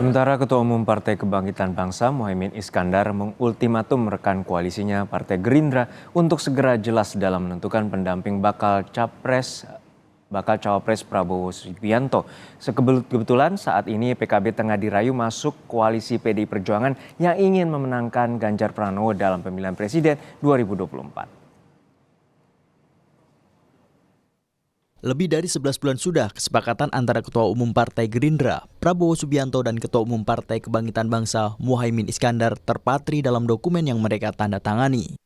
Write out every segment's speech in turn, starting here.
Sementara Ketua Umum Partai Kebangkitan Bangsa Muhaimin Iskandar mengultimatum rekan koalisinya Partai Gerindra untuk segera jelas dalam menentukan pendamping bakal cawapres Prabowo Subianto. Kebetulan saat ini PKB tengah dirayu masuk koalisi PDI Perjuangan yang ingin memenangkan Ganjar Pranowo dalam pemilihan presiden 2024. Lebih dari 11 bulan sudah kesepakatan antara Ketua Umum Partai Gerindra, Prabowo Subianto dan Ketua Umum Partai Kebangkitan Bangsa, Muhaimin Iskandar terpatri dalam dokumen yang mereka tanda tangani.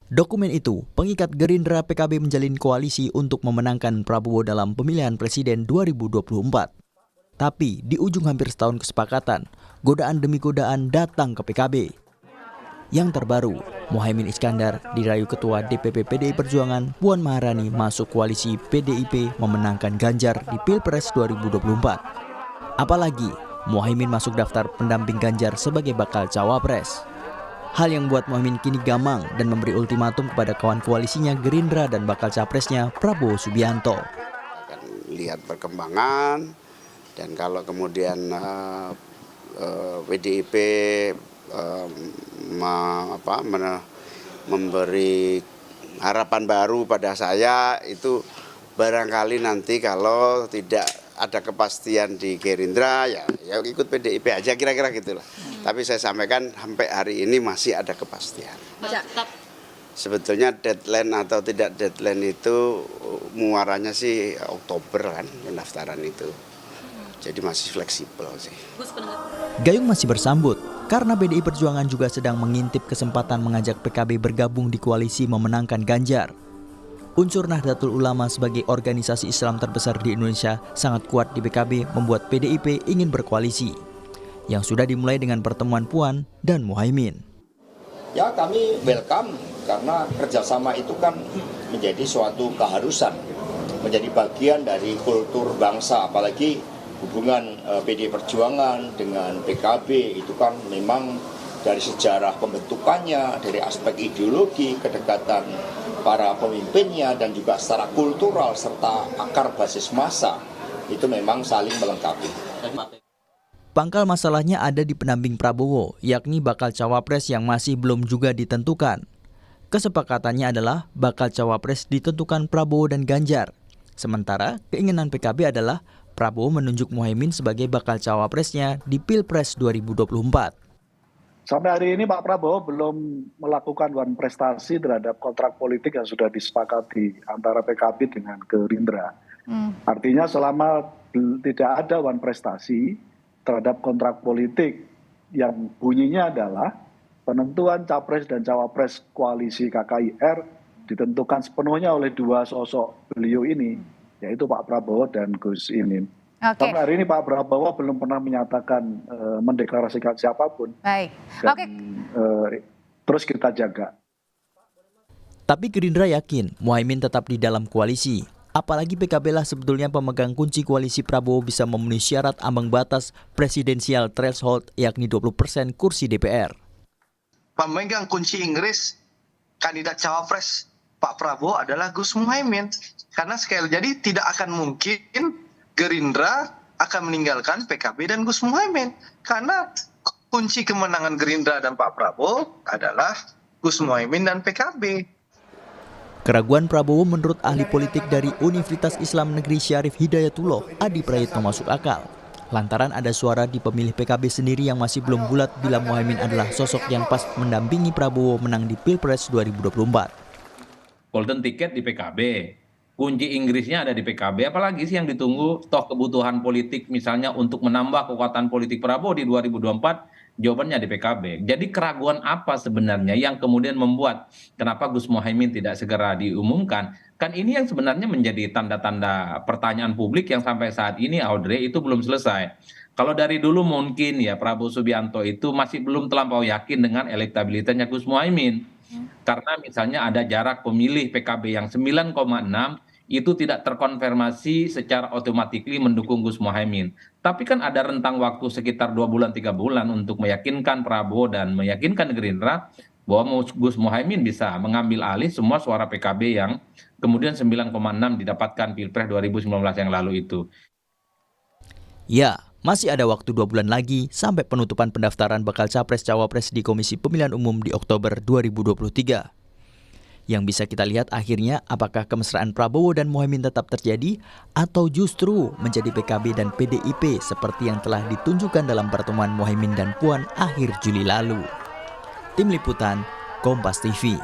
Dokumen itu, pengikat Gerindra PKB menjalin koalisi untuk memenangkan Prabowo dalam pemilihan presiden 2024. Tapi di ujung hampir setahun kesepakatan, godaan demi godaan datang ke PKB. Yang terbaru, Muhaimin Iskandar dirayu Ketua DPP PDI Perjuangan Puan Maharani masuk koalisi PDIP memenangkan Ganjar di Pilpres 2024. Apalagi, Muhaimin masuk daftar pendamping Ganjar sebagai bakal cawapres. Hal yang membuat Muhaimin kini gamang dan memberi ultimatum kepada kawan koalisinya Gerindra dan bakal capresnya Prabowo Subianto. Akan lihat perkembangan dan kalau kemudian PDIP memberi harapan baru pada saya, itu barangkali nanti kalau tidak ada kepastian di Gerindra ya ikut PDIP aja, kira-kira gitulah. Tapi saya sampaikan sampai hari ini masih ada kepastian. Sebetulnya deadline atau tidak deadline itu muaranya sih Oktober kan pendaftaran itu. Jadi masih fleksibel sih. Gayung masih bersambut karena PDI Perjuangan juga sedang mengintip kesempatan mengajak PKB bergabung di koalisi memenangkan Ganjar. Unsur Nahdlatul Ulama sebagai organisasi Islam terbesar di Indonesia sangat kuat di PKB membuat PDIP ingin berkoalisi. Yang sudah dimulai dengan pertemuan Puan dan Muhaimin. Ya, kami welcome karena kerjasama itu kan menjadi suatu keharusan, menjadi bagian dari kultur bangsa, apalagi hubungan PDI Perjuangan dengan PKB itu kan memang dari sejarah pembentukannya, dari aspek ideologi, kedekatan para pemimpinnya, dan juga secara kultural serta akar basis massa itu memang saling melengkapi. Pangkal masalahnya ada di pendamping Prabowo, yakni bakal cawapres yang masih belum juga ditentukan. Kesepakatannya adalah bakal cawapres ditentukan Prabowo dan Ganjar. Sementara keinginan PKB adalah Prabowo menunjuk Muhaimin sebagai bakal cawapresnya di Pilpres 2024. Sampai hari ini Pak Prabowo belum melakukan prestasi terhadap kontrak politik yang sudah disepakati antara PKB dengan Gerindra. Artinya selama tidak ada prestasi terhadap kontrak politik yang bunyinya adalah penentuan capres dan cawapres koalisi KKIR ditentukan sepenuhnya oleh dua sosok beliau ini, yaitu Pak Prabowo dan Gus Imin. Sampai hari ini Pak Prabowo belum pernah menyatakan mendeklarasikan siapapun. Baik. Dan, terus kita jaga. Tapi Gerindra yakin Muhaimin tetap di dalam koalisi. Apalagi PKB lah sebetulnya pemegang kunci koalisi Prabowo bisa memenuhi syarat ambang batas presidensial threshold yakni 20% kursi DPR. Pemegang kunci Inggris kandidat cawapres Pak Prabowo adalah Gus Muhaimin. Karena sekali jadi tidak akan mungkin Gerindra akan meninggalkan PKB dan Gus Muhaimin. Karena kunci kemenangan Gerindra dan Pak Prabowo adalah Gus Muhaimin dan PKB. Keraguan Prabowo menurut ahli politik dari Universitas Islam Negeri Syarif Hidayatullah, Adi Prayitno masuk akal. Lantaran ada suara di pemilih PKB sendiri yang masih belum bulat bila Muhaimin adalah sosok yang pas mendampingi Prabowo menang di Pilpres 2024. Golden ticket di PKB, kunci Inggrisnya ada di PKB, apalagi sih yang ditunggu toh kebutuhan politik misalnya untuk menambah kekuatan politik Prabowo di 2024, jawabannya di PKB. Jadi keraguan apa sebenarnya yang kemudian membuat kenapa Gus Muhaimin tidak segera diumumkan? Kan ini yang sebenarnya menjadi tanda-tanda pertanyaan publik yang sampai saat ini Audrey itu belum selesai. Kalau dari dulu mungkin ya Prabowo Subianto itu masih belum terlampau yakin dengan elektabilitasnya Gus Muhaimin. Karena misalnya ada jarak pemilih PKB yang 9,6 itu tidak terkonfirmasi secara otomatis mendukung Gus Muhaimin. Tapi kan ada rentang waktu sekitar 2 bulan 3 bulan untuk meyakinkan Prabowo dan meyakinkan Gerindra bahwa Gus Muhaimin bisa mengambil alih semua suara PKB yang kemudian 9,6 didapatkan Pilpres 2019 yang lalu itu. Ya, Masih ada waktu 2 bulan lagi sampai penutupan pendaftaran bakal Capres-Cawapres di Komisi Pemilihan Umum di Oktober 2023. Yang bisa kita lihat akhirnya apakah kemesraan Prabowo dan Muhaimin tetap terjadi atau justru menjadi PKB dan PDIP seperti yang telah ditunjukkan dalam pertemuan Muhaimin dan Puan akhir Juli lalu. Tim Liputan, Kompas TV.